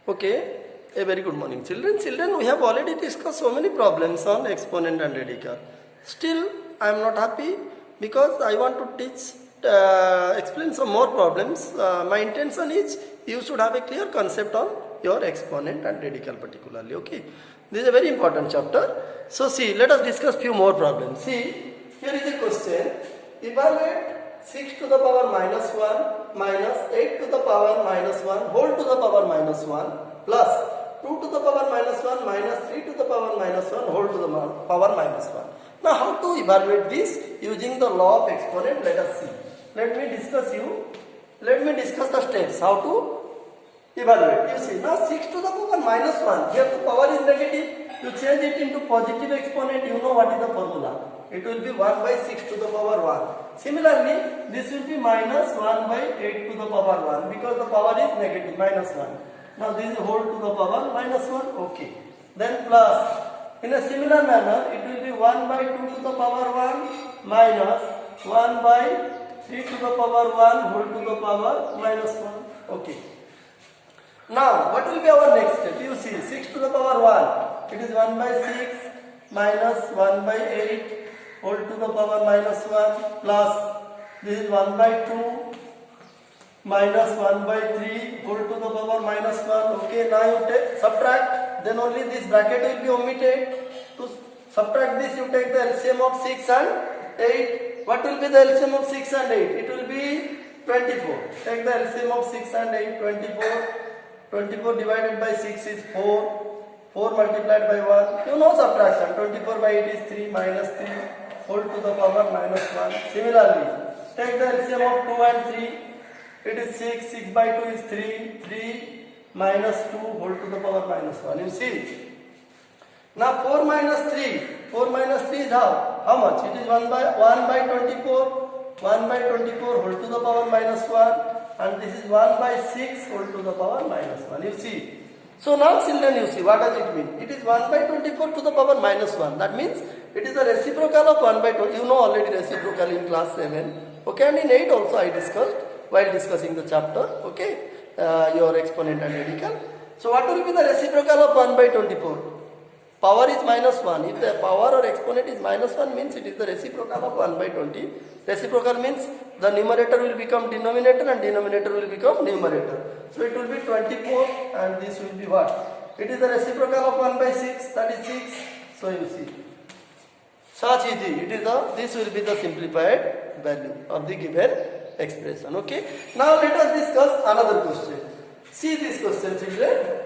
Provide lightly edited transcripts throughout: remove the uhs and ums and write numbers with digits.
Okay, a very good morning children. Children, we have already discussed so many problems on exponent and radical. Still, I am not happy because I want to explain some more problems. My intention is you should have a clear concept on your exponent and radical particularly. Okay, this is a very important chapter. So see, let us discuss few more problems. See, here is a question. Evaluate 6 to the power minus 1 minus 8 to the power minus 1 whole to the power minus 1 plus 2 to the power minus 1 minus 3 to the power minus 1 whole to the power minus 1. Now how to evaluate this using the law of exponent? Let us see. Let me discuss the steps how to evaluate. You see, now 6 to the power minus 1, here the power is negative. You change it into positive exponent, you know what is the formula. It will be 1 by 6 to the power 1. Similarly, this will be minus 1 by 8 to the power 1 because the power is negative, minus 1. Now this is whole to the power minus 1, okay. Then plus, in a similar manner, it will be 1 by 2 to the power 1 minus 1 by 3 to the power 1 whole to the power minus 1, okay. Now, what will be our next step? You see, 6 to the power 1, it is 1 by 6 minus 1 by 8 whole to the power minus 1 plus this is 1 by 2 minus 1 by 3 whole to the power minus 1. Okay, now you take subtract, then only this bracket will be omitted. To subtract this, you take the LCM of 6 and 8. What will be the LCM of 6 and 8? It will be 24. Take the LCM of 6 and 8, 24. 24 divided by 6 is 4. 4 multiplied by 1. You know subtraction. 24 by 8 is 3 minus 3 whole to the power minus 1. Similarly, take the LCM of 2 and 3. It is 6. 6 by 2 is 3. 3 minus 2 whole to the power minus 1. You see. Now 4 minus 3. 4 minus 3 is how much? It is 1 by 24. 1 by 24 whole to the power minus 1. And this is 1 by 6 whole to the power minus 1. You see. So now children, you see, what does it mean? It is 1 by 24 to the power minus 1. That means it is the reciprocal of 1 by 20. You know already reciprocal in class 7. Okay, and in 8 also I discussed while discussing the chapter. Okay, your exponent and radical. So what will be the reciprocal of 1 by 24? Power is minus 1. If the power or exponent is minus 1 means it is the reciprocal of 1 by 20. Reciprocal means the numerator will become denominator and denominator will become numerator. So it will be 24 and this will be what? It is the reciprocal of 1 by 6, that is 6. So you see. Such easy. This will be the simplified value of the given expression. Okay. Now let us discuss another question. See this question, children.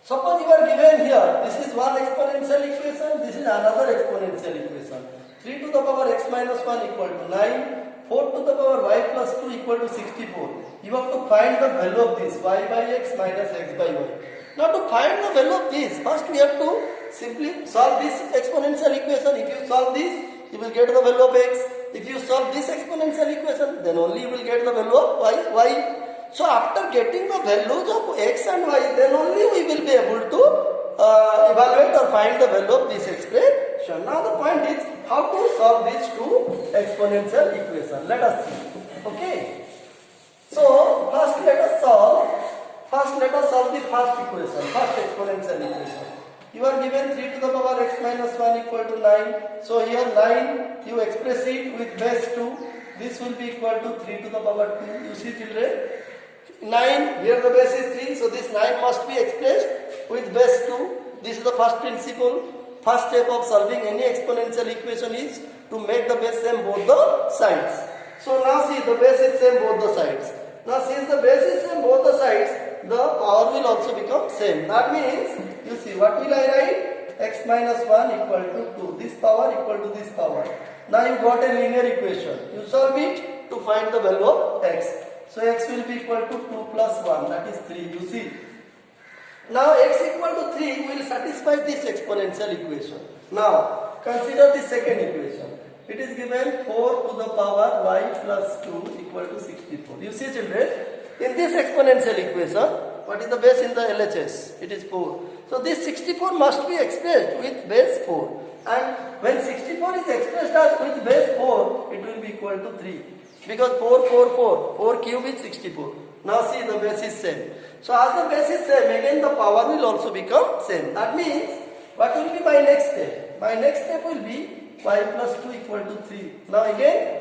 Suppose you are given here, this is one exponential equation, this is another exponential equation. 3 to the power x minus 1 equal to 9, 4 to the power y plus 2 equal to 64. You have to find the value of this, y by x minus x by y. Now to find the value of this, first we have to simply solve this exponential equation. If you solve this, you will get the value of x. If you solve this exponential equation, then only you will get the value of y. So after getting the values of x and y, then only we will be able to evaluate or find the value of this expression. Now the point is how to solve these two exponential equations. Let us see. Okay. So first let us solve the first equation, first exponential equation. You are given 3 to the power x minus 1 equal to 9. So here 9, you express it with base 2. This will be equal to 3 to the power 2. You see children? 9, here the base is 3, so this 9 must be expressed with base 2. This is the first principle. First step of solving any exponential equation is to make the base same both the sides. So now see, the base is same both the sides. Now since the base is same both the sides, the power will also become same. That means, you see, what will I write? X minus 1 equal to 2. This power equal to this power. Now you got a linear equation. You solve it to find the value of x. So x will be equal to 2 plus 1, that is 3, you see. Now x equal to 3 will satisfy this exponential equation. Now consider the second equation. It is given 4 to the power y plus 2 equal to 64. You see children, in this exponential equation, what is the base in the LHS? It is 4. So this 64 must be expressed with base 4. And when 64 is expressed as with base 4, it will be equal to 3. Because 4 cube is 64. Now see, the base is same. So as the base is same, again the power will also become same. That means, what will be my next step? My next step will be y plus 2 equal to 3. Now again,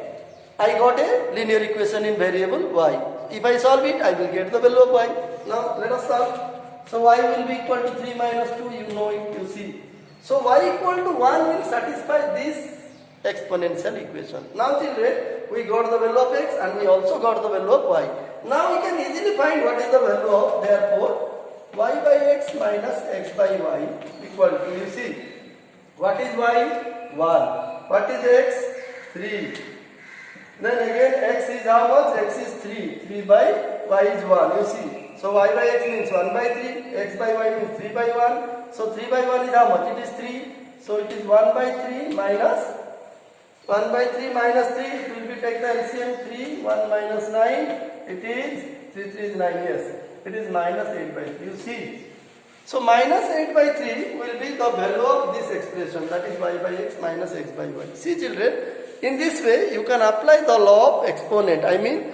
I got a linear equation in variable y. If I solve it, I will get the value of y. Now let us solve. So y will be equal to 3 minus 2, you know it, you see. So y equal to 1 will satisfy this exponential equation. Now children, we got the value of x and we also got the value of y. Now we can easily find what is the value of, therefore, y by x minus x by y equal to, you see, what is y? 1. What is x? 3. Then again x is how much? X is 3. 3 by y is 1, you see. So y by x means 1 by 3, x by y means 3 by 1. So 3 by 1 is how much? It is 3. So it is 1 by 3 minus 1 by 3 minus 3, it will be take the LCM 3, 1 minus 9, it is 3 is 9, yes, it is minus 8 by 3, you see. So minus 8 by 3 will be the value of this expression, that is y by x minus x by y. See children, in this way you can apply the law of exponent, I mean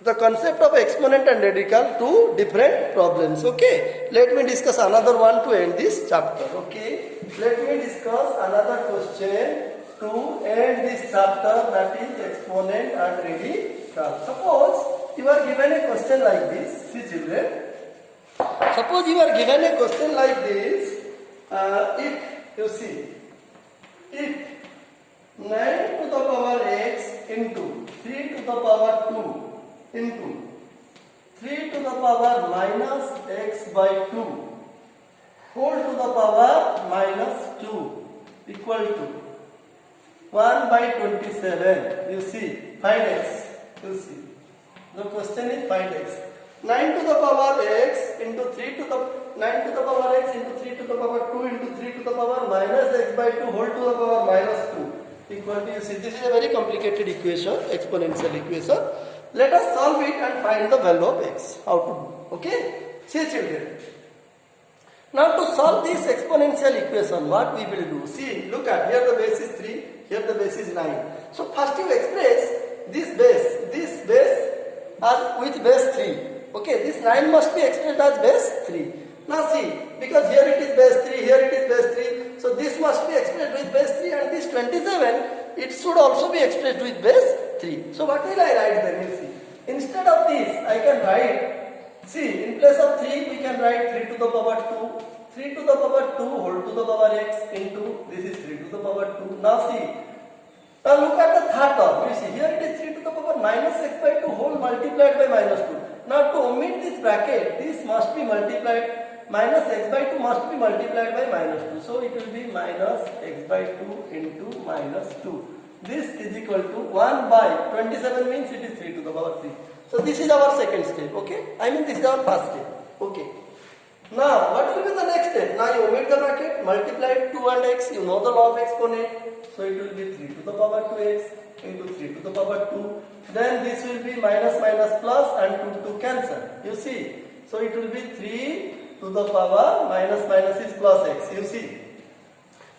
the concept of exponent and radical to different problems, okay. Let me discuss another one to end this chapter, okay. Let me discuss another question to end this chapter, that is exponent and radical. Suppose you are given a question like this, see children. Suppose you are given a question like this, if you see, if 9 to the power x into 3 to the power 2 into 3 to the power minus x by 2 whole to the power minus 2 equal to 1 by 27, you see, find x, you see. The question is find x. 9 to the power x into 3 to the 9 to the power x into 3 to the power 2 into 3 to the power minus x by 2 whole to the power minus 2 equal to, you see, this is a very complicated equation, exponential equation. Let us solve it and find the value of x. How to do? Okay? See children. Now to solve this exponential equation, what we will do? See, look at, here the base is 3. Here the base is 9. So first you express this base are with base 3. Okay, this 9 must be expressed as base 3. Now see, because here it is base 3, here it is base 3. So this must be expressed with base 3 and this 27, it should also be expressed with base 3. So what will I write then? You see, instead of this, I can write, see, in place of 3, we can write 3 to the power 2. 3 to the power 2 whole to the power x into, this is 3 to the power 2. Now see, now look at the third term. You see, here it is 3 to the power minus x by 2 whole multiplied by minus 2. Now to omit this bracket, this must be multiplied, minus x by 2 must be multiplied by minus 2. So it will be minus x by 2 into minus 2. This is equal to 1 by 27 means it is 3 to the power 3. So this is our second step, okay? I mean this is our first step, okay? Now, what will be the next step? Now you omit the bracket, multiply 2 and x, you know the law of exponent. So it will be 3 to the power 2x into 3 to the power 2. Then this will be minus minus plus and 2 to cancel. You see. So it will be 3 to the power minus minus is plus x. You see.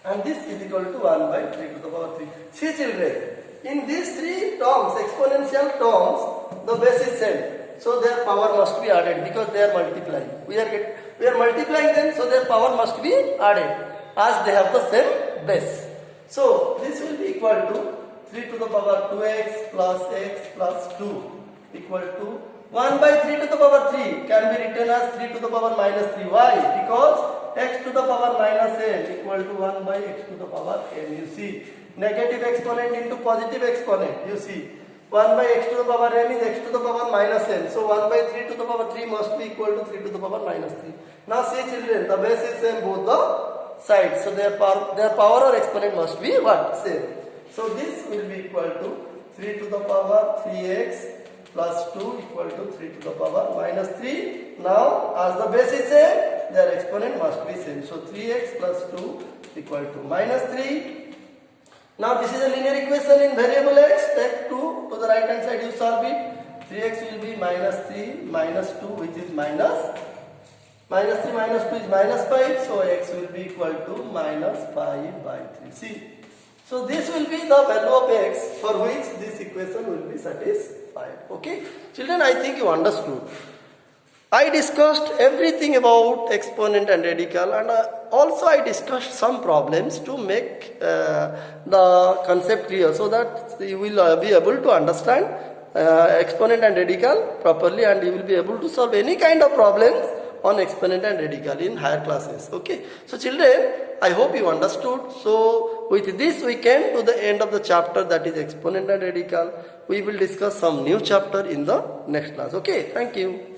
And this is equal to 1 by 3 to the power 3. See children, in these three terms, exponential terms, the base is same. So their power must be added because they are multiplying. We are multiplying them, so their power must be added as they have the same base. So this will be equal to 3 to the power 2x plus 2 equal to 1 by 3 to the power 3 can be written as 3 to the power minus 3. Why? Because x to the power minus n equal to 1 by x to the power n. You see, negative exponent into positive exponent. You see, 1 by x to the power n is x to the power minus n. So 1 by 3 to the power 3 must be equal to 3 to the power minus 3. Now see children, the base is same both the sides. So their power or exponent must be what? Same. So this will be equal to 3 to the power 3x plus 2 equal to 3 to the power minus 3. Now as the base is same, their exponent must be same. So 3x plus 2 equal to minus 3. Now this is a linear equation in variable x. Take 2 to the right hand side, you solve it. 3x will be minus 3 minus 2 which is minus 3 minus 2 is minus 5. So x will be equal to minus 5 by 3. See, So this will be the value of x for which this equation will be satisfied. Okay, children, I think you understood. I discussed everything about exponent and radical, and also I discussed some problems to make the concept clear, so that you will be able to understand exponent and radical properly, and you will be able to solve any kind of problems on exponent and radical in higher classes. Okay, so children, I hope you understood. So with this we came to the end of the chapter, that is exponent and radical. We will discuss some new chapter in the next class. Okay, thank you.